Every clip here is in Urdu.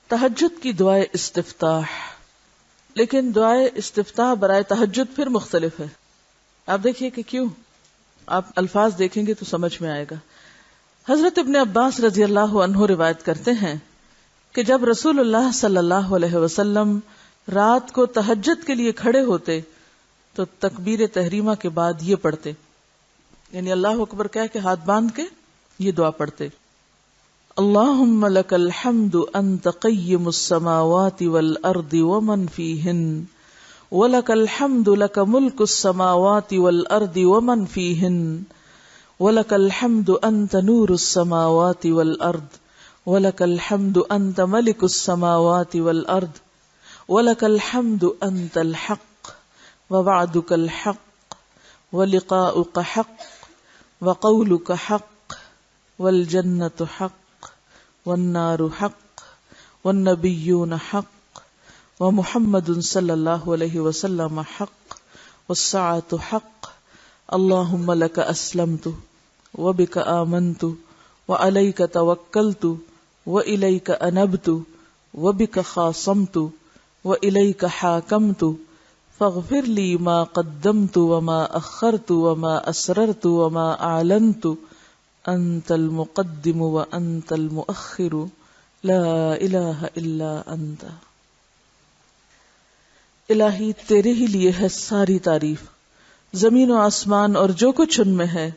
تہجد کی دعائے استفتاح. لیکن دعائے استفتاح برائے تہجد پھر مختلف ہے. آپ دیکھیے کہ کیوں، آپ الفاظ دیکھیں گے تو سمجھ میں آئے گا. حضرت ابن عباس رضی اللہ عنہ روایت کرتے ہیں کہ جب رسول اللہ صلی اللہ علیہ وسلم رات کو تہجد کے لیے کھڑے ہوتے تو تکبیر تحریمہ کے بعد یہ پڑھتے، یعنی اللہ اکبر کہہ کے ہاتھ باندھ کے یہ دعا پڑھتے: اللہم لک الحمد انت قیم السماوات والارض ومن فیہن ولک الحمد لک ملک السماوات والارض ومن فیہن ولک الحمد انت نور السماوات والارض ولک الحمد انت ملک السماوات والارض ولک الحمد انت الحق ووعدک الحق ولقاؤک حق وقولک حق والجنة حق والنار حق والنبیون حق ومحمد صلی اللہ علیہ وسلم حق والساعة حق اللہم لک اسلمت وبک آمنت وعلیک توکلت وإلیک انبت وبک خاصمت وإلیک حاکمت فاغفر لی ما قدمت وما اخرت وما اسررت وما اعلنت انت المقدم وانت المؤخر لا الہ الا انت. الہی تیرے ہی لیے ہے ساری تعریف، زمین و آسمان اور جو کچھ ان میں ہے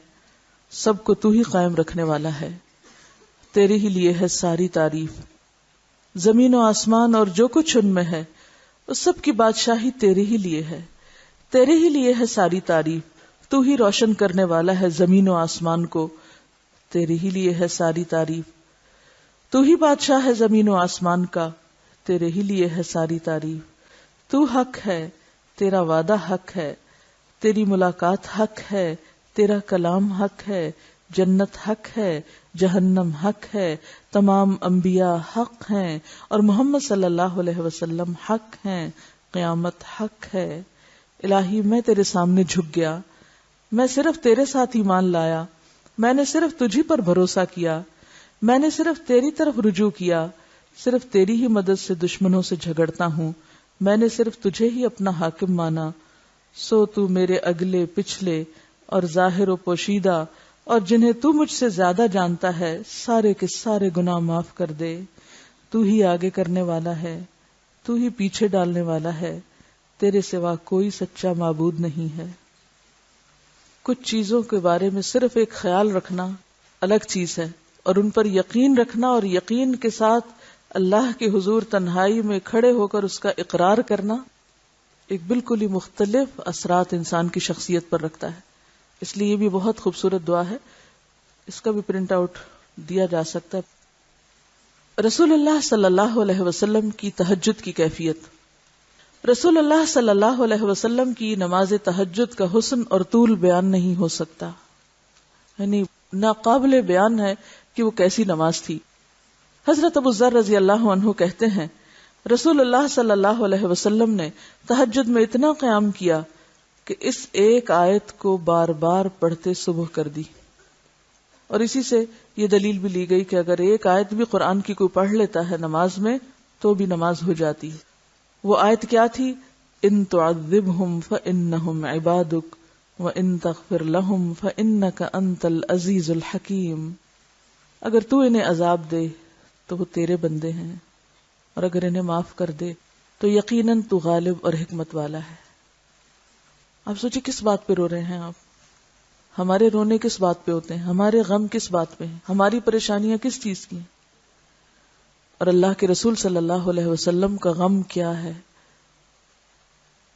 سب کو تو ہی قائم رکھنے والا ہے. تیرے ہی لیے ہے ساری تعریف، زمین و آسمان اور جو کچھ ان میں ہے اس سب کی بادشاہی تیرے ہی لیے ہے. تیرے ہی لیے ہے ساری تعریف، تو ہی روشن کرنے والا ہے زمین و آسمان کو. تیرے ہی لیے ہے ساری تعریف، تو ہی بادشاہ ہے زمین و آسمان کا. تیرے ہی لیے ہے ساری تعریف. تو حق ہے، تیرا وعدہ حق ہے، تیری ملاقات حق ہے، تیرا کلام حق ہے، جنت حق ہے، جہنم حق ہے، تمام انبیاء حق ہیں اور محمد صلی اللہ علیہ وسلم حق ہیں، قیامت حق ہے. الہی میں تیرے سامنے جھک گیا، میں صرف تیرے ساتھ ایمان لایا، میں نے صرف تجھی پر بھروسہ کیا، میں نے صرف تیری طرف رجوع کیا، صرف تیری ہی مدد سے دشمنوں سے جھگڑتا ہوں، میں نے صرف تجھے ہی اپنا حاکم مانا. سو تو میرے اگلے پچھلے اور ظاہر و پوشیدہ اور جنہیں تو مجھ سے زیادہ جانتا ہے سارے کے سارے گناہ معاف کر دے. تو ہی آگے کرنے والا ہے، تو ہی پیچھے ڈالنے والا ہے، تیرے سوا کوئی سچا معبود نہیں ہے. کچھ چیزوں کے بارے میں صرف ایک خیال رکھنا الگ چیز ہے، اور ان پر یقین رکھنا اور یقین کے ساتھ اللہ کے حضور تنہائی میں کھڑے ہو کر اس کا اقرار کرنا ایک بالکل ہی مختلف اثرات انسان کی شخصیت پر رکھتا ہے. اس لیے یہ بھی بہت خوبصورت دعا ہے، اس کا بھی پرنٹ آؤٹ دیا جا سکتا ہے. رسول اللہ صلی اللہ علیہ وسلم کی تہجد کی کیفیت. رسول اللہ صلی اللہ علیہ وسلم کی نماز تہجد کا حسن اور طول بیان نہیں ہو سکتا، یعنی ناقابل بیان ہے کہ وہ کیسی نماز تھی. حضرت ابو ذر رضی اللہ عنہ کہتے ہیں رسول اللہ صلی اللہ علیہ وسلم نے تہجد میں اتنا قیام کیا کہ اس ایک آیت کو بار بار پڑھتے صبح کر دی. اور اسی سے یہ دلیل بھی لی گئی کہ اگر ایک آیت بھی قرآن کی کوئی پڑھ لیتا ہے نماز میں تو بھی نماز ہو جاتی ہے. وہ آیت کیا تھی؟ ان تعذبہم فانہم عبادک وان تغفر لہم فانک انت العزیز الحکیم. اگر تو انہیں عذاب دے تو وہ تیرے بندے ہیں، اور اگر انہیں معاف کر دے تو یقیناً تو غالب اور حکمت والا ہے. آپ سوچیں کس بات پہ رو رہے ہیں آپ؟ ہمارے رونے کس بات پہ ہوتے ہیں؟ ہمارے غم کس بات پہ ہیں؟ ہماری پریشانیاں کس چیز کی ہیں؟ اور اللہ کے رسول صلی اللہ علیہ وسلم کا غم کیا ہے؟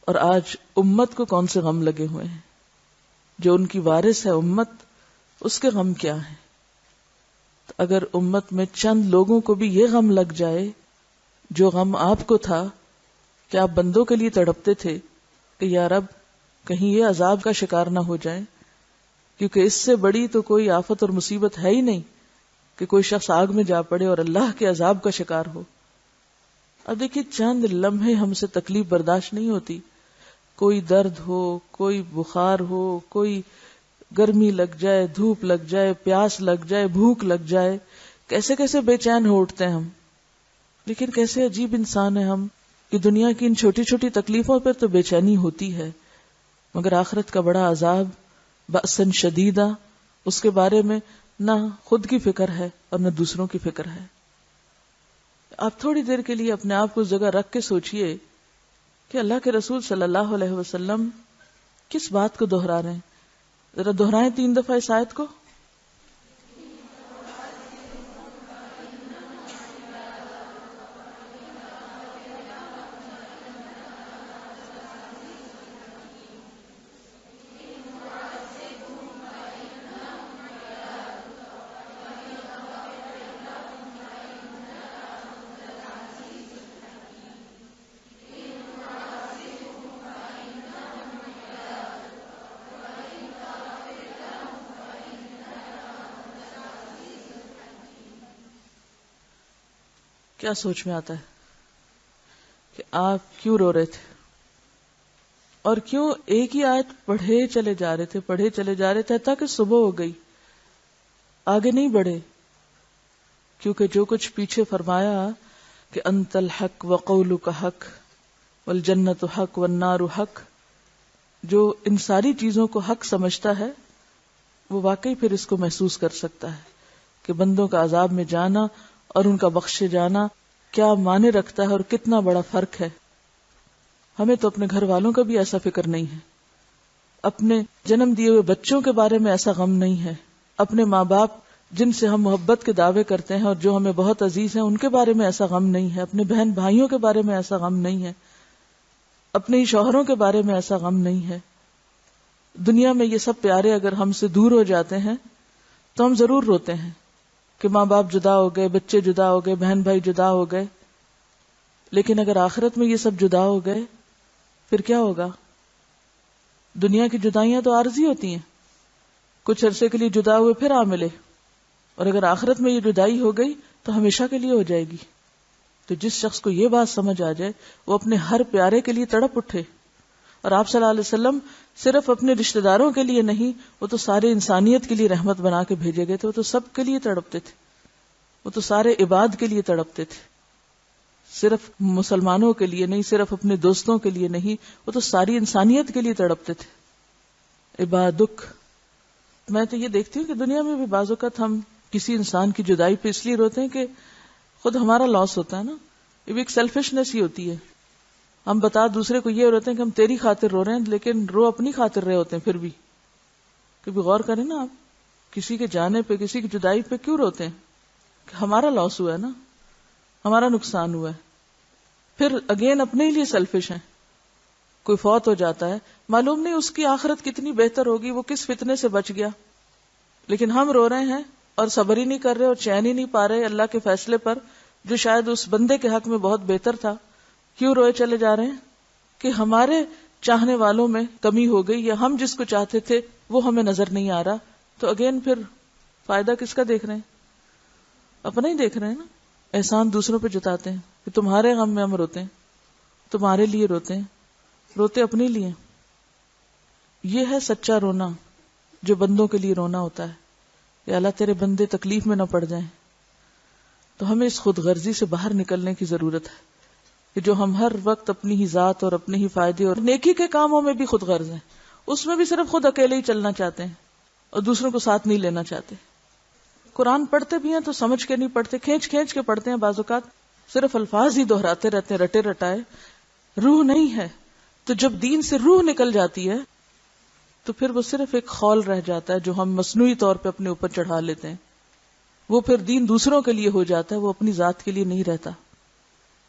اور آج امت کو کون سے غم لگے ہوئے ہیں؟ جو ان کی وارث ہے امت، اس کے غم کیا ہیں؟ تو اگر امت میں چند لوگوں کو بھی یہ غم لگ جائے جو غم آپ کو تھا کہ آپ بندوں کے لیے تڑپتے تھے کہ یا رب کہیں یہ عذاب کا شکار نہ ہو جائیں، کیونکہ اس سے بڑی تو کوئی آفت اور مصیبت ہے ہی نہیں کہ کوئی شخص آگ میں جا پڑے اور اللہ کے عذاب کا شکار ہو. اب دیکھیے چند لمحے ہم سے تکلیف برداشت نہیں ہوتی، کوئی درد ہو، کوئی بخار ہو، کوئی گرمی لگ جائے، دھوپ لگ جائے، پیاس لگ جائے، بھوک لگ جائے، کیسے کیسے بے چین ہو اٹھتے ہیں ہم. لیکن کیسے عجیب انسان ہے ہم کہ دنیا کی ان چھوٹی چھوٹی تکلیفوں پر تو بے چینی ہوتی ہے، مگر آخرت کا بڑا عذاب بأسن شدیدہ، اس کے بارے میں نہ خود کی فکر ہے اور نہ دوسروں کی فکر ہے۔ آپ تھوڑی دیر کے لیے اپنے آپ کو اس جگہ رکھ کے سوچئے کہ اللہ کے رسول صلی اللہ علیہ وسلم کس بات کو دہرا رہے ہیں، ذرا دہرائیں 3 دفعہ اس آیت کو۔ کیا سوچ میں آتا ہے کہ آپ کیوں رو رہے تھے اور کیوں ایک ہی آیت پڑھے چلے جا رہے تھے حتیٰ کہ صبح ہو گئی، آگے نہیں بڑھے؟ کیونکہ جو کچھ پیچھے فرمایا کہ انت الحق وقولک حق والجنت حق والنار حق، جو ان ساری چیزوں کو حق سمجھتا ہے وہ واقعی پھر اس کو محسوس کر سکتا ہے کہ بندوں کا عذاب میں جانا اور ان کا بخشے جانا کیا معنی رکھتا ہے اور کتنا بڑا فرق ہے۔ ہمیں تو اپنے گھر والوں کا بھی ایسا فکر نہیں ہے، اپنے جنم دیے ہوئے بچوں کے بارے میں ایسا غم نہیں ہے، اپنے ماں باپ جن سے ہم محبت کے دعوے کرتے ہیں اور جو ہمیں بہت عزیز ہیں ان کے بارے میں ایسا غم نہیں ہے، اپنے بہن بھائیوں کے بارے میں ایسا غم نہیں ہے، اپنے ہی شوہروں کے بارے میں ایسا غم نہیں ہے۔ دنیا میں یہ سب پیارے اگر ہم سے دور ہو جاتے ہیں تو ہم ضرور روتے ہیں کہ ماں باپ جدا ہو گئے، بچے جدا ہو گئے، بہن بھائی جدا ہو گئے، لیکن اگر آخرت میں یہ سب جدا ہو گئے پھر کیا ہوگا؟ دنیا کی جدائیاں تو عارضی ہوتی ہیں، کچھ عرصے کے لیے جدا ہوئے پھر آ ملے، اور اگر آخرت میں یہ جدائی ہو گئی تو ہمیشہ کے لیے ہو جائے گی۔ تو جس شخص کو یہ بات سمجھ آ جائے وہ اپنے ہر پیارے کے لیے تڑپ اٹھے، اور آپ صلی اللہ علیہ وسلم صرف اپنے رشتہ داروں کے لیے نہیں، وہ تو سارے انسانیت کے لیے رحمت بنا کے بھیجے گئے تھے، وہ تو سب کے لیے تڑپتے تھے، وہ تو سارے عباد کے لیے تڑپتے تھے، صرف مسلمانوں کے لیے نہیں، صرف اپنے دوستوں کے لیے نہیں، وہ تو ساری انسانیت کے لیے تڑپتے تھے۔ عبادک، میں تو یہ دیکھتی ہوں کہ دنیا میں بھی بعض اوقات ہم کسی انسان کی جدائی پہ اس لیے روتے ہیں کہ خود ہمارا لاس ہوتا ہے نا، یہ بھی ایک سیلفشنس ہی ہوتی ہے۔ ہم بتا دوسرے کو یہ روتے ہیں کہ ہم تیری خاطر رو رہے ہیں، لیکن رو اپنی خاطر رہے ہوتے ہیں پھر بھی۔ کبھی غور کریں نا آپ، کسی کے جانے پہ، کسی کی جدائی پہ کیوں روتے ہیں؟ کہ ہمارا لاس ہوا ہے نا، ہمارا نقصان ہوا ہے۔ پھر اگین اپنے ہی لیے سیلفش ہیں۔ کوئی فوت ہو جاتا ہے، معلوم نہیں اس کی آخرت کتنی بہتر ہوگی، وہ کس فتنے سے بچ گیا، لیکن ہم رو رہے ہیں اور صبر ہی نہیں کر رہے اور چین ہی نہیں پا رہے اللہ کے فیصلے پر جو شاید اس بندے کے حق میں بہت بہتر تھا۔ کیوں روئے چلے جا رہے ہیں؟ کہ ہمارے چاہنے والوں میں کمی ہو گئی، یا ہم جس کو چاہتے تھے وہ ہمیں نظر نہیں آ رہا۔ تو اگین پھر فائدہ کس کا دیکھ رہے ہیں؟ اپنا ہی دیکھ رہے ہیں نا۔ احسان دوسروں پہ جتاتے ہیں کہ تمہارے غم میں ہم روتے ہیں، تمہارے لیے روتے ہیں، روتے اپنے لیے۔ یہ ہے سچا رونا جو بندوں کے لیے رونا ہوتا ہے، یا اللہ تیرے بندے تکلیف میں نہ پڑ جائیں۔ تو ہمیں اس خود غرضی سے باہر نکلنے کی ضرورت ہے کہ جو ہم ہر وقت اپنی ہی ذات اور اپنے ہی فائدے اور نیکی کے کاموں میں بھی خود غرض ہیں، اس میں بھی صرف خود اکیلے ہی چلنا چاہتے ہیں اور دوسروں کو ساتھ نہیں لینا چاہتے۔ قرآن پڑھتے بھی ہیں تو سمجھ کے نہیں پڑھتے، کھینچ کھینچ کے پڑھتے ہیں، بعض اوقات صرف الفاظ ہی دہراتے رہتے ہیں رٹے رٹائے، روح نہیں ہے۔ تو جب دین سے روح نکل جاتی ہے تو پھر وہ صرف ایک خول رہ جاتا ہے جو ہم مصنوعی طور پہ اپنے اوپر چڑھا لیتے ہیں، وہ پھر دین دوسروں کے لیے ہو جاتا ہے، وہ اپنی ذات کے لیے نہیں رہتا۔